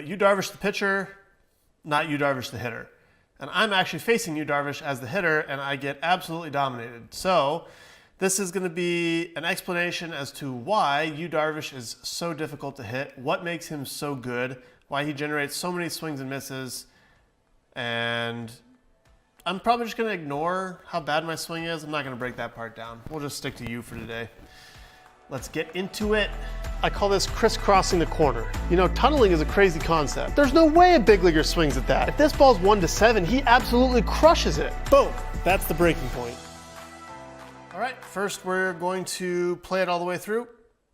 but Yu Darvish the pitcher, not Yu Darvish the hitter. And I'm actually facing Yu Darvish as the hitter, and I get absolutely dominated. So this is going to be an explanation as to why Yu Darvish is so difficult to hit, what makes him so good, why he generates so many swings and misses. And I'm probably just going to ignore how bad my swing is. I'm not going to break that part down. We'll just stick to Yu for today. Let's get into it. I call this crisscrossing the corner. You know, tunneling is a crazy concept. There's no way a big leaguer swings at that. If this ball's 1-7, he absolutely crushes it. Boom, that's the breaking point. All right, first we're going to play it all the way through.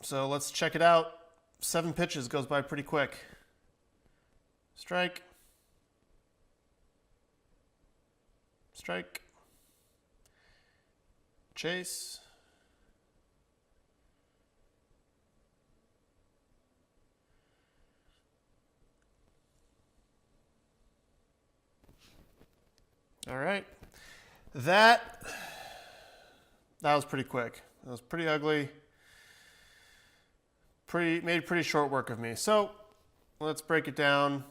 So let's check it out. 7 pitches goes by pretty quick. Strike. Strike. Chase. All right, that was pretty quick. That was pretty ugly. Made pretty short work of me. So let's break it down.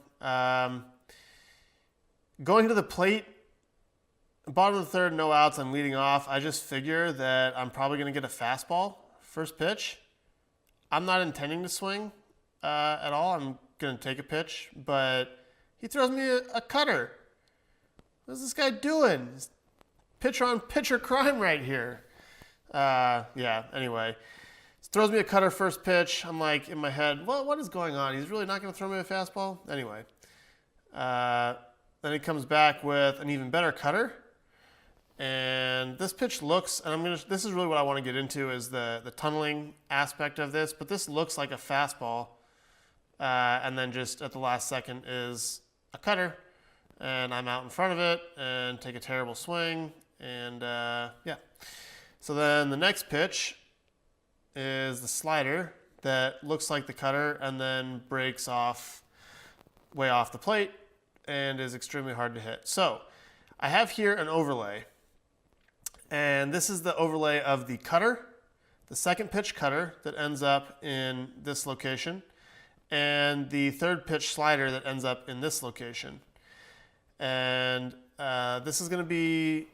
Going to the plate, bottom of the third, no outs. I'm leading off. I just figure that I'm probably going to get a fastball first pitch. I'm not intending to swing at all. I'm going to take a pitch, but he throws me a cutter. What's this guy doing? Pitcher on pitcher crime right here. Yeah, anyway. Throws me a cutter first pitch. I'm like, in my head, well, what is going on? He's really not going to throw me a fastball? Anyway. Then he comes back with an even better cutter. And this pitch looks, and this is really what I want to get into is the tunneling aspect of this, but this looks like a fastball. And then just at the last second is a cutter. And I'm out in front of it and take a terrible swing. And yeah. So then the next pitch is the slider that looks like the cutter and then breaks off way off the plate and is extremely hard to hit. So I have here an overlay. And this is the overlay of the cutter, the second pitch cutter that ends up in this location, and the third pitch slider that ends up in this location. And this is going to be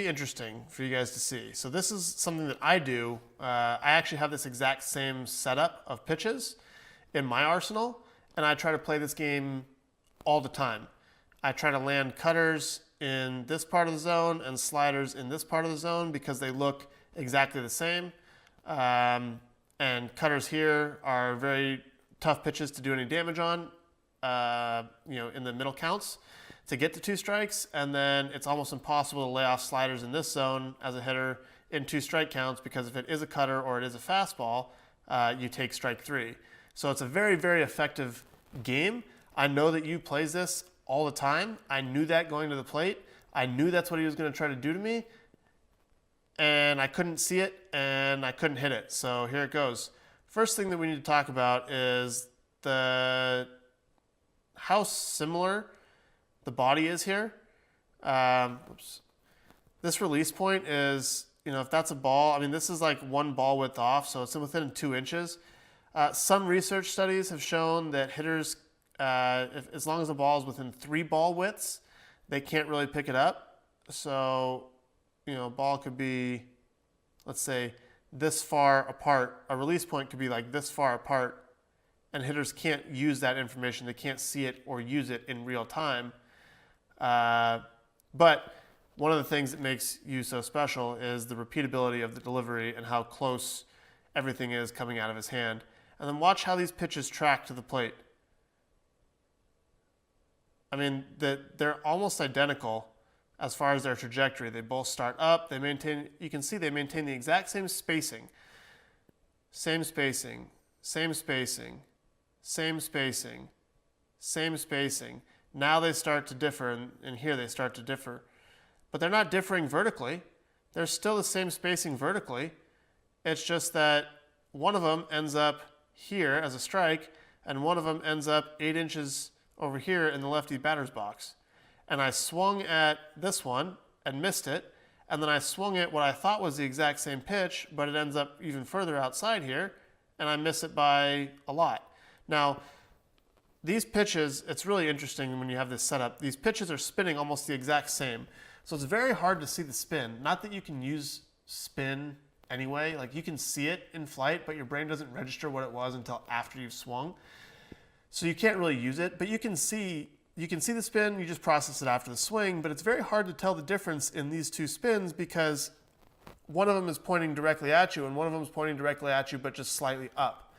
interesting for you guys to see. So this is something that I do. I actually have this exact same setup of pitches in my arsenal, and I try to play this game all the time. I try to land cutters in this part of the zone and sliders in this part of the zone because they look exactly the same. And cutters here are very tough pitches to do any damage on, in the middle counts to get to 2 strikes, and then it's almost impossible to lay off sliders in this zone as a hitter in 2 strike counts because if it is a cutter or it is a fastball, you take strike 3. So it's a very, very effective game. I know that Yu plays this all the time. I knew that going to the plate. I knew that's what he was going to try to do to me, and I couldn't see it, and I couldn't hit it. So here it goes. First thing that we need to talk about is how similar the body is here. This release point is, if that's a ball, this is like 1 ball width off, so it's within 2 inches. Some research studies have shown that hitters, as long as the ball is within 3 ball widths, they can't really pick it up. So, a ball could be, let's say, this far apart. A release point could be like this far apart, and hitters can't use that information. They can't see it or use it in real time. But one of the things that makes Yu so special is the repeatability of the delivery and how close everything is coming out of his hand. And then watch how these pitches track to the plate. They're almost identical as far as their trajectory. They both start up. You can see they maintain the exact same spacing. Same spacing, same spacing, same spacing, same spacing. Now they start to differ, and here they start to differ. But they're not differing vertically. They're still the same spacing vertically. It's just that one of them ends up here as a strike, and one of them ends up 8 inches over here in the lefty batter's box. And I swung at this one and missed it, and then I swung at what I thought was the exact same pitch, but it ends up even further outside here, and I miss it by a lot. Now, these pitches, it's really interesting when you have this setup. These pitches are spinning almost the exact same. So it's very hard to see the spin. Not that you can use spin anyway. Like you can see it in flight, but your brain doesn't register what it was until after you've swung. So you can't really use it, but you can see the spin, you just process it after the swing, but it's very hard to tell the difference in these two spins because one of them is pointing directly at you and one of them is pointing directly at you but just slightly up.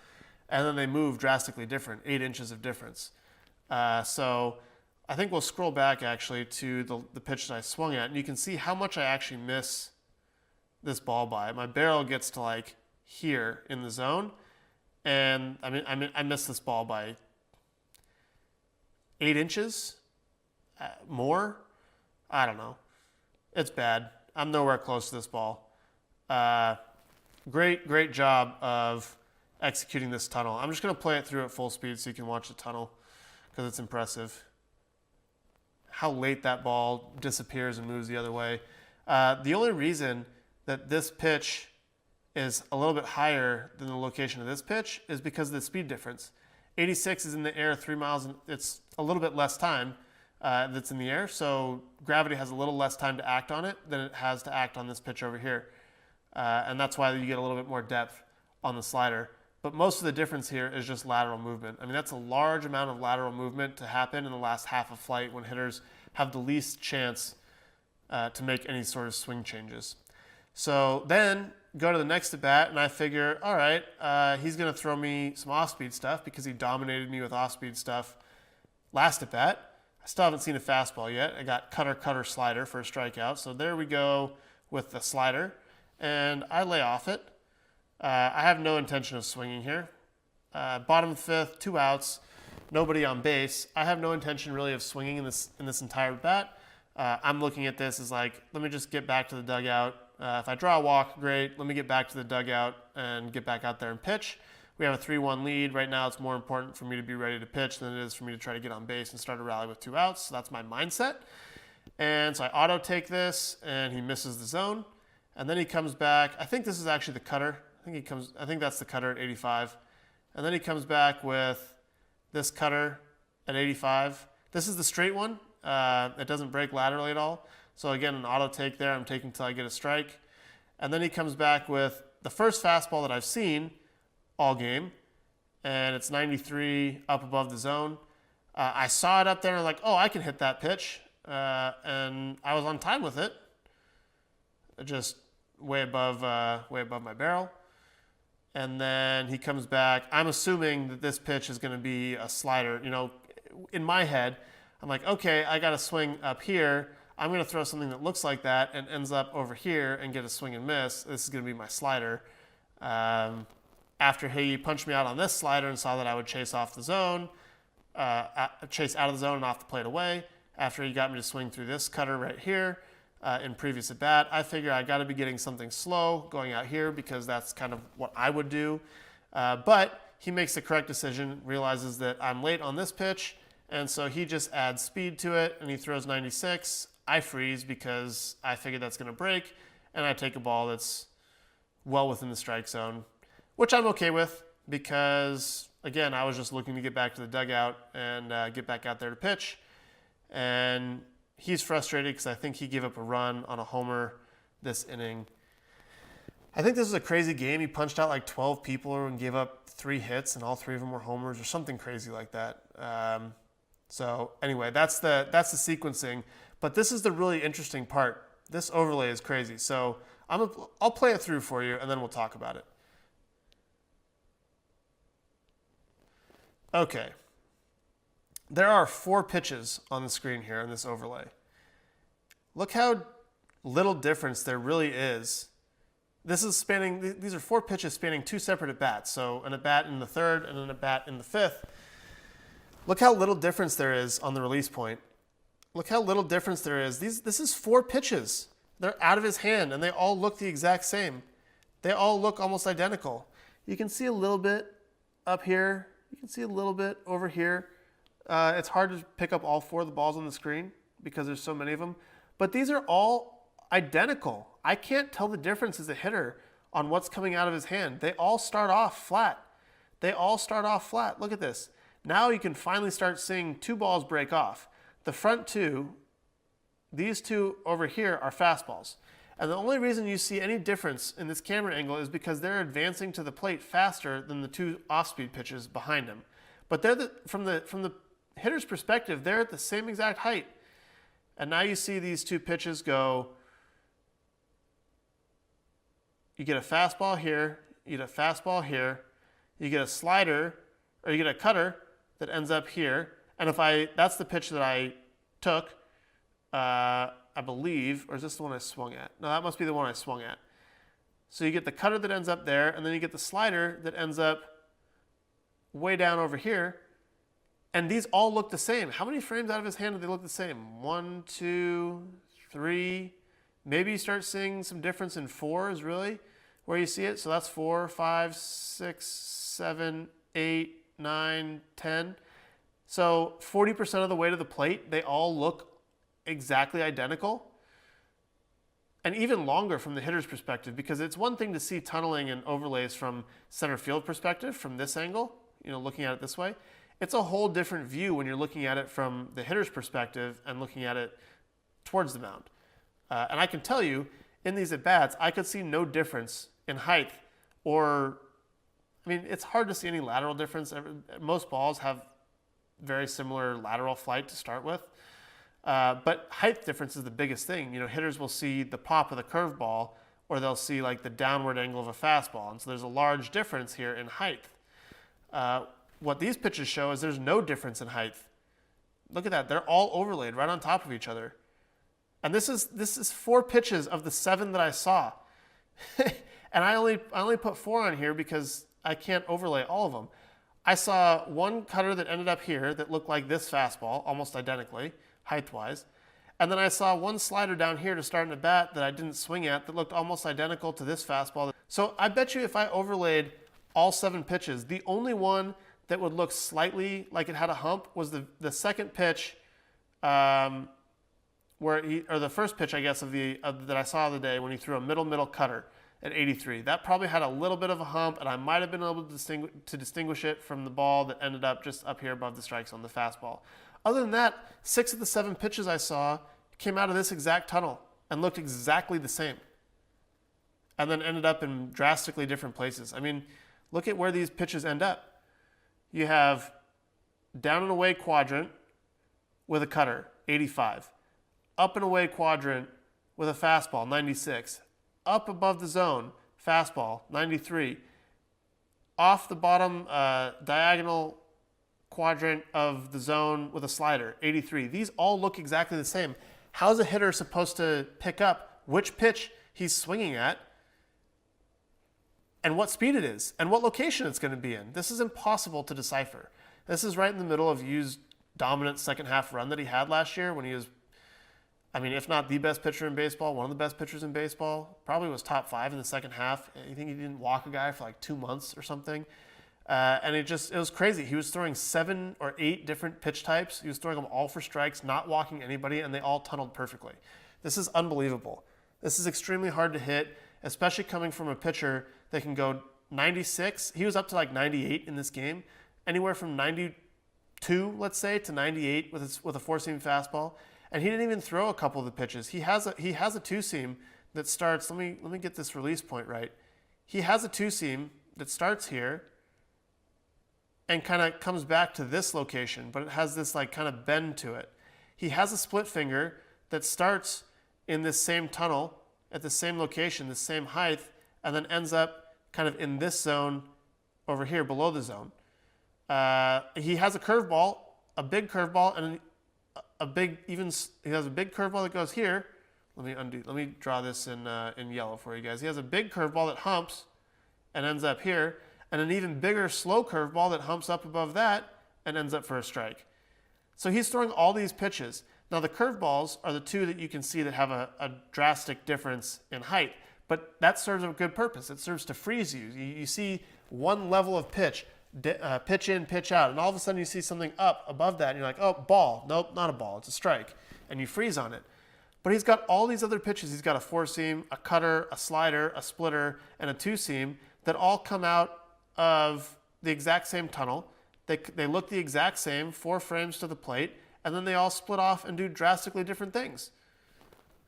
And then they move drastically different, 8 inches of difference. So I think we'll scroll back actually to the pitch that I swung at, and you can see how much I actually miss this ball by. My barrel gets to like here in the zone, and I missed this ball by 8 inches more. I don't know. It's bad. I'm nowhere close to this ball. Great job of executing this tunnel. I'm just going to play it through at full speed so you can watch the tunnel because it's impressive. How late that ball disappears and moves the other way. The only reason that this pitch is a little bit higher than the location of this pitch is because of the speed difference. 86 is in the air 3 miles, and it's a little bit less time that's in the air, so gravity has a little less time to act on it than it has to act on this pitch over here. And that's why you get a little bit more depth on the slider. But most of the difference here is just lateral movement. I mean, that's a large amount of lateral movement to happen in the last half of flight when hitters have the least chance to make any sort of swing changes. So then go to the next at bat, and I figure, all right, he's going to throw me some off-speed stuff because he dominated me with off-speed stuff last at bat. I still haven't seen a fastball yet. I got cutter, slider for a strikeout. So there we go with the slider, and I lay off it. I have no intention of swinging here. Bottom of the fifth, 2 outs, nobody on base. I have no intention really of swinging in this entire bat. I'm looking at this as like, let me just get back to the dugout. If I draw a walk, great. Let me get back to the dugout and get back out there and pitch. We have a 3-1 lead. Right now it's more important for me to be ready to pitch than it is for me to try to get on base and start a rally with 2 outs. So that's my mindset. And so I auto take this, and he misses the zone. And then he comes back. I think this is actually the cutter. I think that's the cutter at 85. And then he comes back with this cutter at 85. This is the straight one. It doesn't break laterally at all. So again, an auto take there. I'm taking until I get a strike. And then he comes back with the first fastball that I've seen all game. And it's 93 up above the zone. I saw it up there and I'm like, oh, I can hit that pitch. And I was on time with it. Just way above my barrel. And then he comes back. I'm assuming that this pitch is going to be a slider. You know, in my head, I'm like, okay, I got to swing up here. I'm going to throw something that looks like that and ends up over here and get a swing and miss. This is going to be my slider. After he punched me out on this slider and saw that I would chase off the zone, chase out of the zone and off the plate away. After he got me to swing through this cutter right here, in previous at bat, I figure I got to be getting something slow going out here because that's kind of what I would do. But he makes the correct decision, realizes that I'm late on this pitch, and so he just adds speed to it and he throws 96. I freeze because I figured that's going to break, and I take a ball that's well within the strike zone, which I'm okay with because, again, I was just looking to get back to the dugout and get back out there to pitch. And he's frustrated because I think he gave up a run on a homer this inning. I think this was a crazy game. He punched out like 12 people and gave up 3 hits, and all 3 of them were homers or something crazy like that. So anyway, that's the sequencing. But this is the really interesting part. This overlay is crazy. So I'll play it through for you, and then we'll talk about it. Okay. There are 4 pitches on the screen here in this overlay. Look how little difference there really is. These are 4 pitches spanning 2 separate at-bats. So an at-bat in the 3rd and an at-bat in the 5th. Look how little difference there is on the release point. Look how little difference there is. This is 4 pitches. They're out of his hand, and they all look the exact same. They all look almost identical. You can see a little bit up here. You can see a little bit over here. It's hard to pick up all 4 of the balls on the screen because there's so many of them. But these are all identical. I can't tell the difference as a hitter on what's coming out of his hand. They all start off flat. Look at this. Now you can finally start seeing two balls break off. The front two, these two over here are fastballs. And the only reason you see any difference in this camera angle is because they're advancing to the plate faster than the two off-speed pitches behind them. But they're from the hitter's perspective, they're at the same exact height. And now you see these two pitches go, you get a fastball here, you get a fastball here, you get a slider, or you get a cutter that ends up here. And that's the pitch that I took, I believe, or is this the one I swung at? No, that must be the one I swung at. So you get the cutter that ends up there, and then you get the slider that ends up way down over here. And these all look the same. How many frames out of his hand do they look the same? 1, 2, 3. Maybe you start seeing some difference in 4s, really, where you see it. So that's 4, 5, 6, 7, 8, 9, 10. So 40% of the way to the plate, they all look exactly identical. And even longer from the hitter's perspective, because it's one thing to see tunneling and overlays from center field perspective, from this angle, looking at it this way. It's a whole different view when you're looking at it from the hitter's perspective and looking at it towards the mound. And I can tell you, in these at-bats, I could see no difference in height it's hard to see any lateral difference. Most balls have very similar lateral flight to start with. But height difference is the biggest thing. Hitters will see the pop of the curveball, or they'll see like the downward angle of a fastball. And so there's a large difference here in height. What these pitches show is there's no difference in height. Look at that. They're all overlaid right on top of each other. And this is 4 pitches of the 7 that I saw. And I only put 4 on here because I can't overlay all of them. I saw one cutter that ended up here that looked like this fastball, almost identically, height-wise. And then I saw one slider down here to start an at-bat that I didn't swing at that looked almost identical to this fastball. So I bet you if I overlaid all 7 pitches, the only one that would look slightly like it had a hump was the second pitch, or the first pitch, I guess, that I saw the day when he threw a middle cutter at 83. That probably had a little bit of a hump, and I might have been able to distinguish it from the ball that ended up just up here above the strike zone, the fastball. Other than that, 6 of the 7 pitches I saw came out of this exact tunnel and looked exactly the same, and then ended up in drastically different places. Look at where these pitches end up. You have down and away quadrant with a cutter, 85. Up and away quadrant with a fastball, 96. Up above the zone, fastball, 93. Off the bottom diagonal quadrant of the zone with a slider, 83. These all look exactly the same. How's a hitter supposed to pick up which pitch he's swinging at and what speed it is and what location it's going to be in? This is impossible to decipher. This is right in the middle of Yu's dominant second half run that he had last year when he was, if not the best pitcher in baseball, one of the best pitchers in baseball. Probably was top 5 in the second half. I think he didn't walk a guy for like 2 months or something. And it was crazy. He was throwing 7 or 8 different pitch types. He was throwing them all for strikes, not walking anybody, and they all tunneled perfectly. This is unbelievable. This is extremely hard to hit, especially coming from a pitcher that can go 96. He was up to like 98 in this game. Anywhere from 92, let's say, to 98 with a 4-seam fastball. And he didn't even throw a couple of the pitches. He has a 2-seam that starts, let me get this release point right. He has a 2-seam that starts here and kind of comes back to this location, but it has this like kind of bend to it. He has a split finger that starts in this same tunnel at the same location, the same height, and then ends up kind of in this zone over here below the zone. He has a curveball, a big curveball, and he has a big curveball that goes here. Let me draw this in yellow for you guys. He has a big curveball that humps and ends up here, and an even bigger slow curveball that humps up above that and ends up for a strike. So he's throwing all these pitches. Now the curveballs are the two that you can see that have a drastic difference in height, but that serves a good purpose. It serves to freeze you. You see one level of pitch, pitch in, pitch out, and all of a sudden you see something up above that, and you're like, oh, ball. Nope, not a ball. It's a strike. And you freeze on it. But he's got all these other pitches. He's got a 4-seam, a cutter, a slider, a splitter, and a 2-seam that all come out of the exact same tunnel They look the exact same, 4 frames to the plate, and then they all split off and do drastically different things.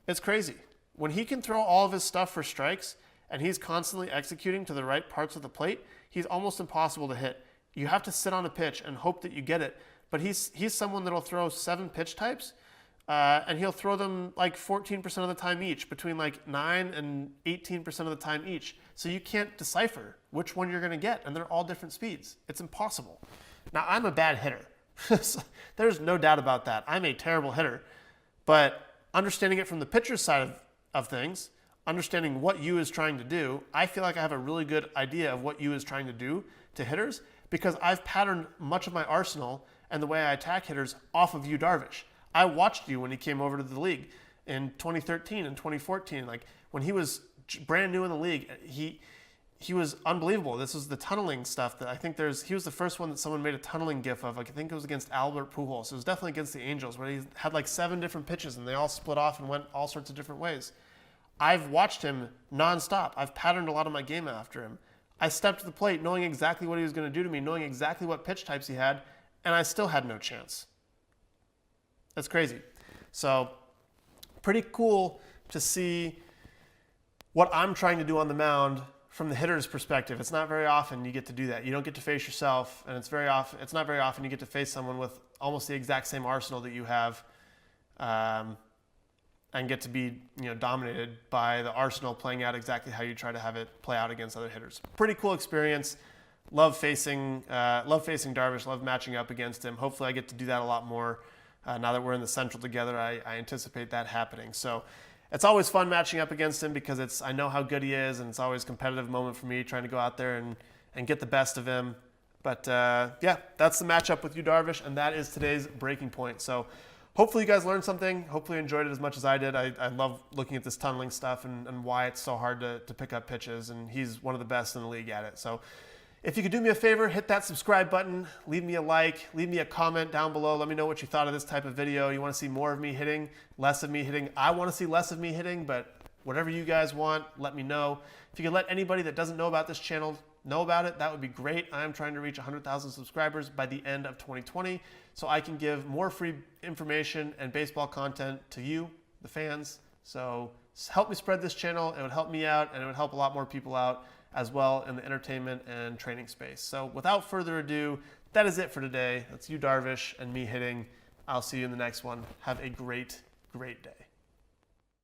It's crazy. When he can throw all of his stuff for strikes and he's constantly executing to the right parts of the plate, he's almost impossible to hit. You have to sit on a pitch and hope that you get it. But he's someone that'll throw 7 pitch types, and he'll throw them like 14% of the time each, between like 9 and 18% of the time each. So you can't decipher which one you're going to get, and they're all different speeds. It's impossible. Now, I'm a bad hitter. There's no doubt about that. I'm a terrible hitter. But understanding it from the pitcher's side of things, understanding what you is trying to do, I feel like I have a really good idea of what you is trying to do to hitters, because I've patterned much of my arsenal and the way I attack hitters off of you, Darvish. I watched you when he came over to the league in 2013 and 2014. Like when he was brand new in the league, he was unbelievable. This was the tunneling stuff that I think he was the first one that someone made a tunneling gif of. Like I think it was against Albert Pujols. It was definitely against the Angels, where he had like 7 different pitches and they all split off and went all sorts of different ways. I've watched him nonstop. I've patterned a lot of my game after him. I stepped to the plate knowing exactly what he was going to do to me, knowing exactly what pitch types he had, and I still had no chance. That's crazy. So pretty cool to see what I'm trying to do on the mound from the hitter's perspective. It's not very often you get to do that. You don't get to face yourself, and it's not very often you get to face someone with almost the exact same arsenal that you have, and get to be dominated by the arsenal playing out exactly how you try to have it play out against other hitters. Pretty cool experience. Love facing Darvish. Love matching up against him. Hopefully I get to do that a lot more. Now that we're in the Central together, I anticipate that happening. So it's always fun matching up against him, because I know how good he is, and it's always a competitive moment for me trying to go out there and get the best of him. But yeah, that's the matchup with you, Darvish, and that is today's breaking point. So hopefully you guys learned something. Hopefully you enjoyed it as much as I did. I love looking at this tunneling stuff and why it's so hard to pick up pitches, and he's one of the best in the league at it. So if you could do me a favor, hit that subscribe button, leave me a like, leave me a comment down below. Let me know what you thought of this type of video. You want to see more of me hitting, less of me hitting? I want to see less of me hitting, but whatever you guys want, let me know. If you could let anybody that doesn't know about this channel know about it, that would be great. I am trying to reach 100,000 subscribers by the end of 2020, so I can give more free information and baseball content to you, the fans. So help me spread this channel. It would help me out, and it would help a lot more people out as well in the entertainment and training space. So without further ado, that is it for today. That's you, Darvish, and me hitting. I'll see you in the next one. Have a great, great day.